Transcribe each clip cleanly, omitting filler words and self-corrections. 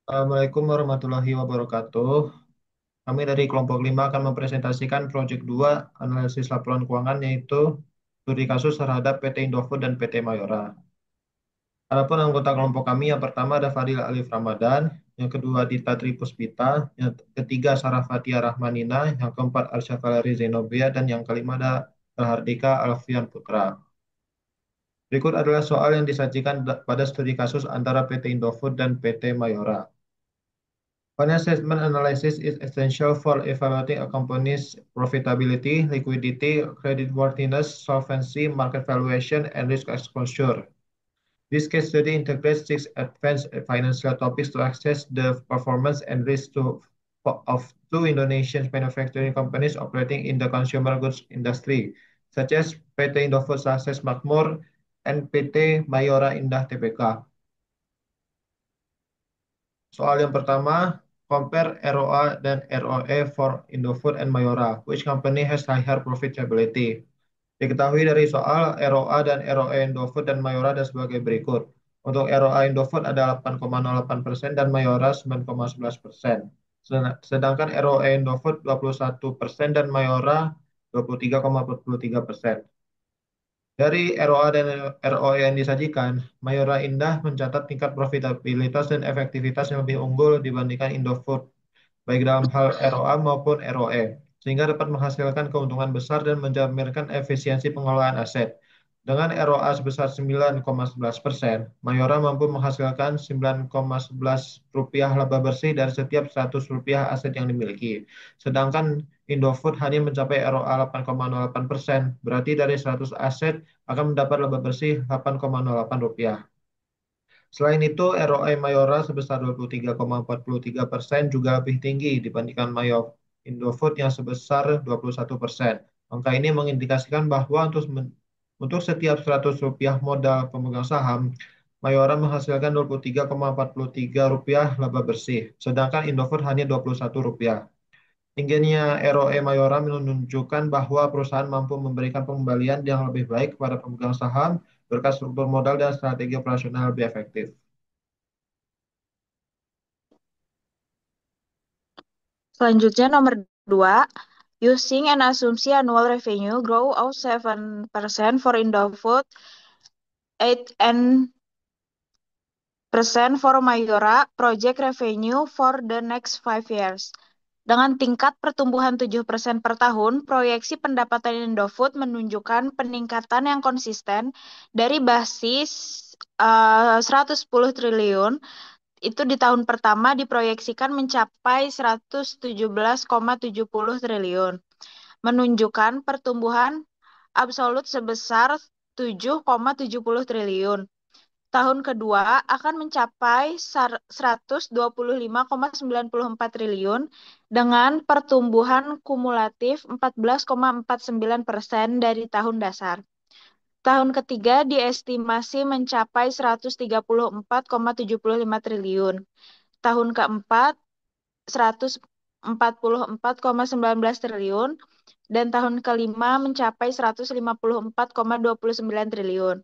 Assalamualaikum warahmatullahi wabarakatuh. Kami dari kelompok 5 akan mempresentasikan proyek 2 analisis laporan keuangan yaitu studi kasus terhadap PT Indofood dan PT Mayora. Adapun anggota kelompok kami yang pertama ada Fadil Alif Ramadan, yang kedua Dita Tripuspita, yang ketiga Sarah Fatia Rahmanina, yang keempat Arsya Valeri Zenobia, dan yang kelima ada Rahardika Alfian Putra. Berikut adalah soal yang disajikan pada studi kasus antara PT Indofood dan PT Mayora. Financial statement analysis is essential for evaluating a company's profitability, liquidity, creditworthiness, solvency, market valuation, and risk exposure. This case study integrates six advanced financial topics to assess the performance and of two Indonesian manufacturing companies operating in the consumer goods industry, such as PT Indofood Sukses Makmur and PT Mayora Indah Tbk. Soal yang pertama, compare ROA dan ROE for Indofood and Mayora. Which company has higher profitability? Diketahui dari soal ROA dan ROE Indofood dan Mayora ada sebagai berikut. Untuk ROA Indofood ada 8,08% dan Mayora 9,11%. Sedangkan ROE Indofood 21% dan Mayora 23,43%. Dari ROA dan ROE yang disajikan, Mayora Indah mencatat tingkat profitabilitas dan efektivitas yang lebih unggul dibandingkan Indofood, baik dalam hal ROA maupun ROE, sehingga dapat menghasilkan keuntungan besar dan menjaminkan efisiensi pengelolaan aset. Dengan ROA sebesar 9,11%, Mayora mampu menghasilkan 9,11 rupiah laba bersih dari setiap 100 rupiah aset yang dimiliki. Sedangkan Indofood hanya mencapai ROA 8,08%, berarti dari 100 aset akan mendapat laba bersih 8,08 rupiah. Selain itu, ROE Mayora sebesar 23,43% juga lebih tinggi dibandingkan Indofood yang sebesar 21%. Angka ini mengindikasikan bahwa untuk setiap 100 rupiah modal pemegang saham, Mayora menghasilkan 23,43 rupiah laba bersih, sedangkan Indofood hanya 21 rupiah. Tingginya ROE Mayora menunjukkan bahwa perusahaan mampu memberikan pengembalian yang lebih baik kepada pemegang saham berkat struktur modal dan strategi operasional lebih efektif. Selanjutnya nomor 2, using an assumption annual revenue grow of 7% for Indofood, 8 and percent for Mayora, project revenue for the next 5 years. Dengan tingkat pertumbuhan 7% per tahun, proyeksi pendapatan Indofood menunjukkan peningkatan yang konsisten dari basis 110 triliun itu di tahun pertama diproyeksikan mencapai 117,70 triliun, menunjukkan pertumbuhan absolut sebesar 7,70 triliun. Tahun kedua akan mencapai 125,94 triliun dengan pertumbuhan kumulatif 14,49% dari tahun dasar. Tahun ketiga diestimasi mencapai 134,75 triliun. Tahun keempat 144,19 triliun dan tahun kelima mencapai 154,29 triliun.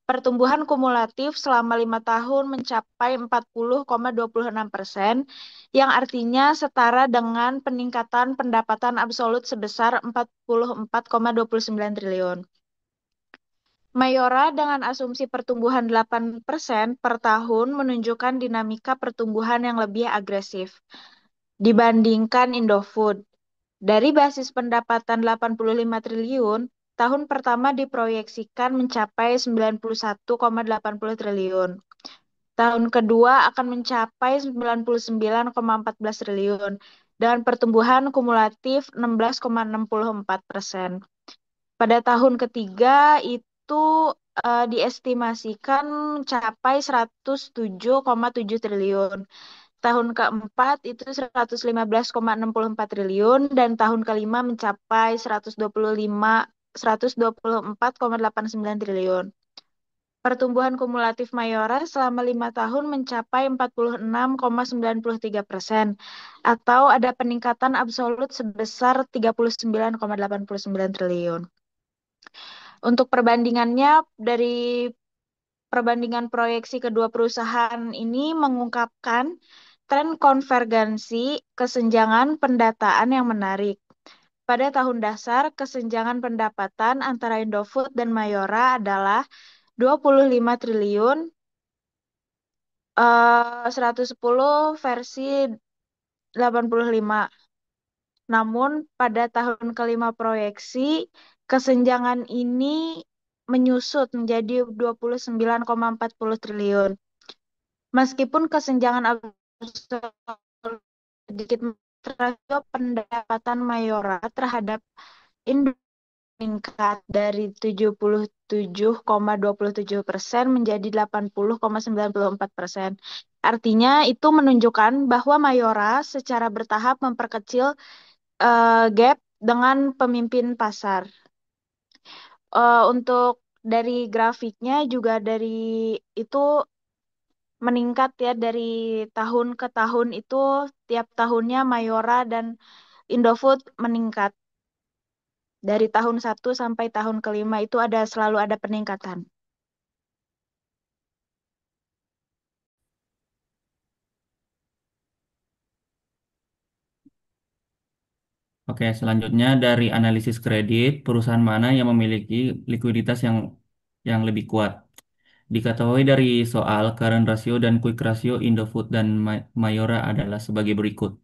Pertumbuhan kumulatif selama 5 tahun mencapai 40,26%, yang artinya setara dengan peningkatan pendapatan absolut sebesar 44,29 triliun. Mayora dengan asumsi pertumbuhan 8% per tahun menunjukkan dinamika pertumbuhan yang lebih agresif dibandingkan Indofood. Dari basis pendapatan 85 triliun, tahun pertama diproyeksikan mencapai 91,80 triliun. Tahun kedua akan mencapai 99,14 triliun dengan pertumbuhan kumulatif 16,64%. Pada tahun ketiga itu diestimasikan mencapai 107,7 triliun. Tahun keempat itu 115,64 triliun dan tahun kelima mencapai 124,89 triliun. Pertumbuhan kumulatif Mayora selama 5 tahun mencapai 46,93% atau ada peningkatan absolut sebesar 39,89 triliun. Untuk perbandingannya, dari perbandingan proyeksi kedua perusahaan ini mengungkapkan tren konvergensi kesenjangan pendataan yang menarik. Pada tahun dasar, kesenjangan pendapatan antara Indofood dan Mayora adalah 25 triliun, 110 versi 85. Namun, pada tahun kelima proyeksi, kesenjangan ini menyusut menjadi 29,40 triliun. Meskipun kesenjangan absolut sedikit rasio pendapatan Mayora terhadap Indo meningkat dari 77,27% menjadi 80,94%. Artinya itu menunjukkan bahwa Mayora secara bertahap memperkecil gap dengan pemimpin pasar. Untuk dari grafiknya juga dari itu meningkat ya dari tahun ke tahun itu tiap tahunnya Mayora dan Indofood meningkat. Dari tahun 1 sampai tahun kelima itu selalu ada peningkatan. Oke, selanjutnya dari analisis kredit, perusahaan mana yang memiliki likuiditas yang lebih kuat? Diketahui dari soal current ratio dan quick ratio Indofood dan Mayora adalah sebagai berikut.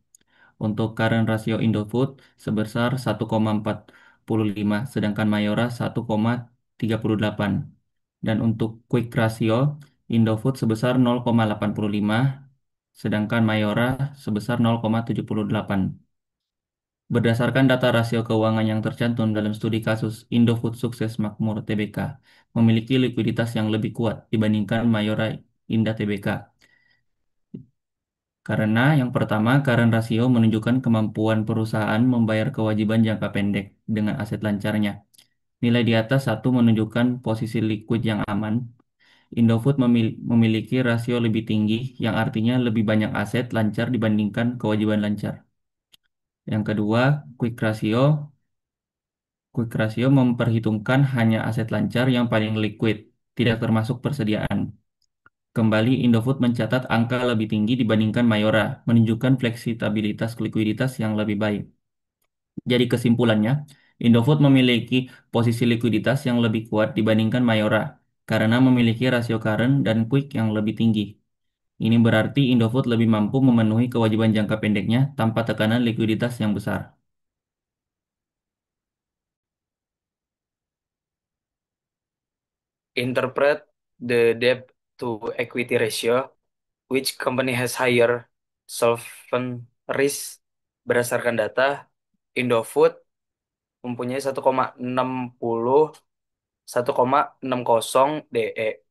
Untuk current ratio Indofood sebesar 1,45, sedangkan Mayora 1,38. Dan untuk quick ratio Indofood sebesar 0,85, sedangkan Mayora sebesar 0,78. Berdasarkan data rasio keuangan yang tercantum dalam studi kasus Indofood Sukses Makmur Tbk, memiliki likuiditas yang lebih kuat dibandingkan Mayora Indah Tbk. Karena yang pertama, current ratio menunjukkan kemampuan perusahaan membayar kewajiban jangka pendek dengan aset lancarnya. Nilai di atas satu menunjukkan posisi liquid yang aman. Indofood memiliki rasio lebih tinggi, yang artinya lebih banyak aset lancar dibandingkan kewajiban lancar. Yang kedua, quick ratio. Quick ratio memperhitungkan hanya aset lancar yang paling liquid, tidak termasuk persediaan. Kembali, Indofood mencatat angka lebih tinggi dibandingkan Mayora, menunjukkan fleksibilitas likuiditas yang lebih baik. Jadi kesimpulannya, Indofood memiliki posisi likuiditas yang lebih kuat dibandingkan Mayora, karena memiliki rasio current dan quick yang lebih tinggi. Ini berarti Indofood lebih mampu memenuhi kewajiban jangka pendeknya tanpa tekanan likuiditas yang besar. Interpret the debt to equity ratio, which company has higher solvent risk berdasarkan data Indofood mempunyai 1,60 DE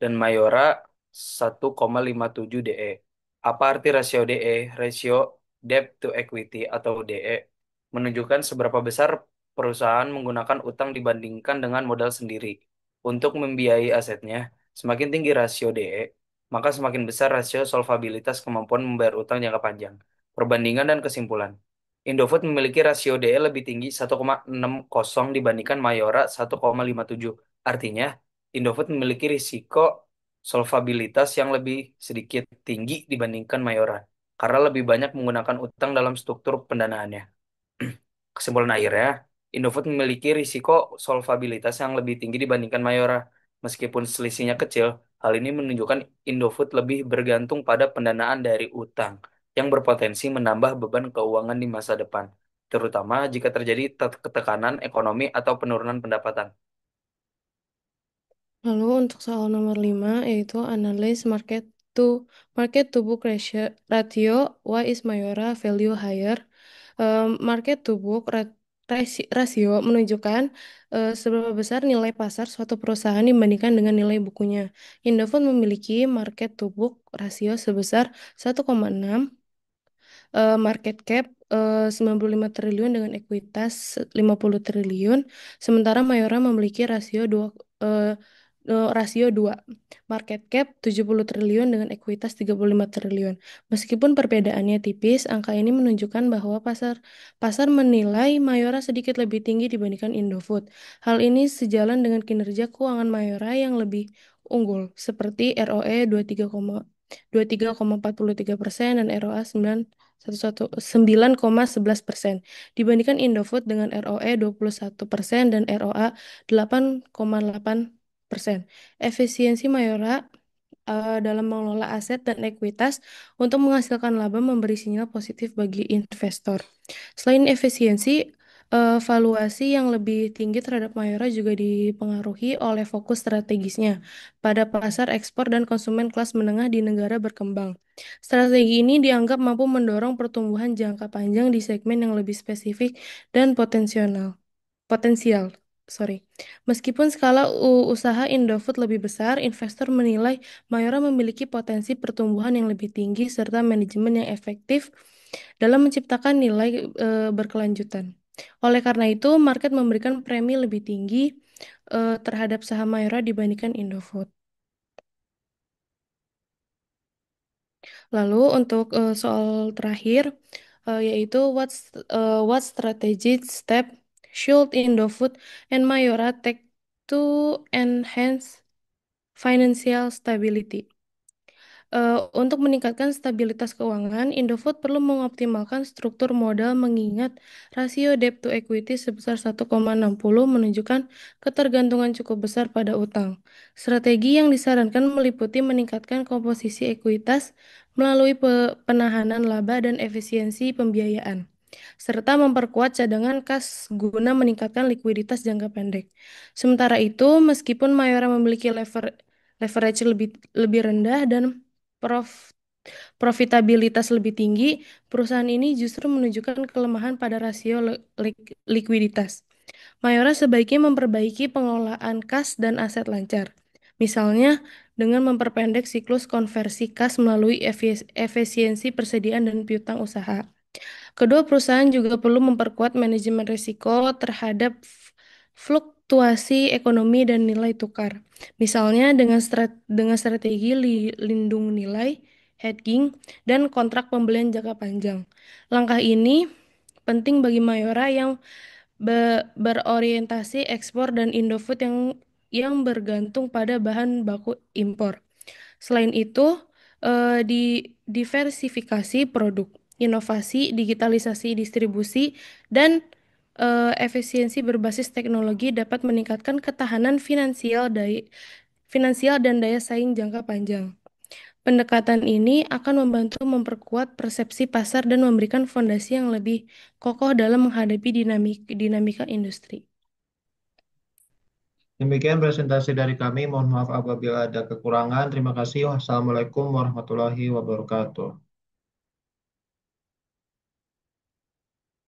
dan Mayora 1,57 DE. Apa arti rasio DE? Rasio debt to equity atau DE menunjukkan seberapa besar perusahaan menggunakan utang dibandingkan dengan modal sendiri untuk membiayai asetnya. Semakin tinggi rasio DE, maka semakin besar rasio solvabilitas kemampuan membayar utang jangka panjang. Perbandingan dan kesimpulan. Indofood memiliki rasio DE lebih tinggi 1,60 dibandingkan Mayora 1,57. Artinya, Indofood memiliki risiko solvabilitas yang lebih sedikit tinggi dibandingkan Mayora karena lebih banyak menggunakan utang dalam struktur pendanaannya. Kesimpulan akhirnya, Indofood memiliki risiko solvabilitas yang lebih tinggi dibandingkan Mayora. Meskipun selisihnya kecil, hal ini menunjukkan Indofood lebih bergantung pada pendanaan dari utang yang berpotensi menambah beban keuangan di masa depan, terutama jika terjadi ketekanan ekonomi atau penurunan pendapatan. Lalu untuk soal nomor 5 yaitu analyze to book ratio, why is Mayora value higher? Market to book rasio menunjukkan seberapa besar nilai pasar suatu perusahaan dibandingkan dengan nilai bukunya. Indofood memiliki market to book rasio sebesar 1,6, market cap 95 triliun dengan ekuitas 50 triliun, sementara Mayora memiliki rasio 2, market cap 70 triliun dengan ekuitas 35 triliun. Meskipun perbedaannya tipis, angka ini menunjukkan bahwa pasar menilai Mayora sedikit lebih tinggi dibandingkan Indofood. Hal ini sejalan dengan kinerja keuangan Mayora yang lebih unggul, seperti ROE 23,43% dan ROA 9,11% dibandingkan Indofood dengan ROE 21% dan ROA 8,8%. Efisiensi Mayora dalam mengelola aset dan ekuitas untuk menghasilkan laba memberi sinyal positif bagi investor. Selain efisiensi, valuasi yang lebih tinggi terhadap Mayora juga dipengaruhi oleh fokus strategisnya pada pasar ekspor dan konsumen kelas menengah di negara berkembang. Strategi ini dianggap mampu mendorong pertumbuhan jangka panjang di segmen yang lebih spesifik dan potensial. Sorry. Meskipun skala usaha Indofood lebih besar, investor menilai Mayora memiliki potensi pertumbuhan yang lebih tinggi serta manajemen yang efektif dalam menciptakan nilai berkelanjutan. Oleh karena itu, market memberikan premi lebih tinggi terhadap saham Mayora dibandingkan Indofood. Lalu untuk soal terakhir yaitu what strategic step should Indofood and Mayora take to enhance financial stability? Untuk meningkatkan stabilitas keuangan, Indofood perlu mengoptimalkan struktur modal mengingat rasio debt to equity sebesar 1,60 menunjukkan ketergantungan cukup besar pada utang. Strategi yang disarankan meliputi meningkatkan komposisi ekuitas melalui penahanan laba dan efisiensi pembiayaan, serta memperkuat cadangan kas guna meningkatkan likuiditas jangka pendek. Sementara itu, meskipun Mayora memiliki leverage lebih rendah dan prof- profitabilitas lebih tinggi, perusahaan ini justru menunjukkan kelemahan pada rasio likuiditas. Mayora sebaiknya memperbaiki pengelolaan kas dan aset lancar. Misalnya, dengan memperpendek siklus konversi kas melalui efisiensi persediaan dan piutang usaha. Kedua perusahaan juga perlu memperkuat manajemen risiko terhadap fluktuasi ekonomi dan nilai tukar. Misalnya dengan strategi lindung nilai, hedging, dan kontrak pembelian jangka panjang. Langkah ini penting bagi Mayora yang berorientasi ekspor dan Indofood yang bergantung pada bahan baku impor. Selain itu, di diversifikasi produk, inovasi, digitalisasi distribusi, dan efisiensi berbasis teknologi dapat meningkatkan ketahanan finansial dan daya saing jangka panjang. Pendekatan ini akan membantu memperkuat persepsi pasar dan memberikan fondasi yang lebih kokoh dalam menghadapi dinamika industri. Demikian presentasi dari kami. Mohon maaf apabila ada kekurangan. Terima kasih. Wassalamualaikum warahmatullahi wabarakatuh.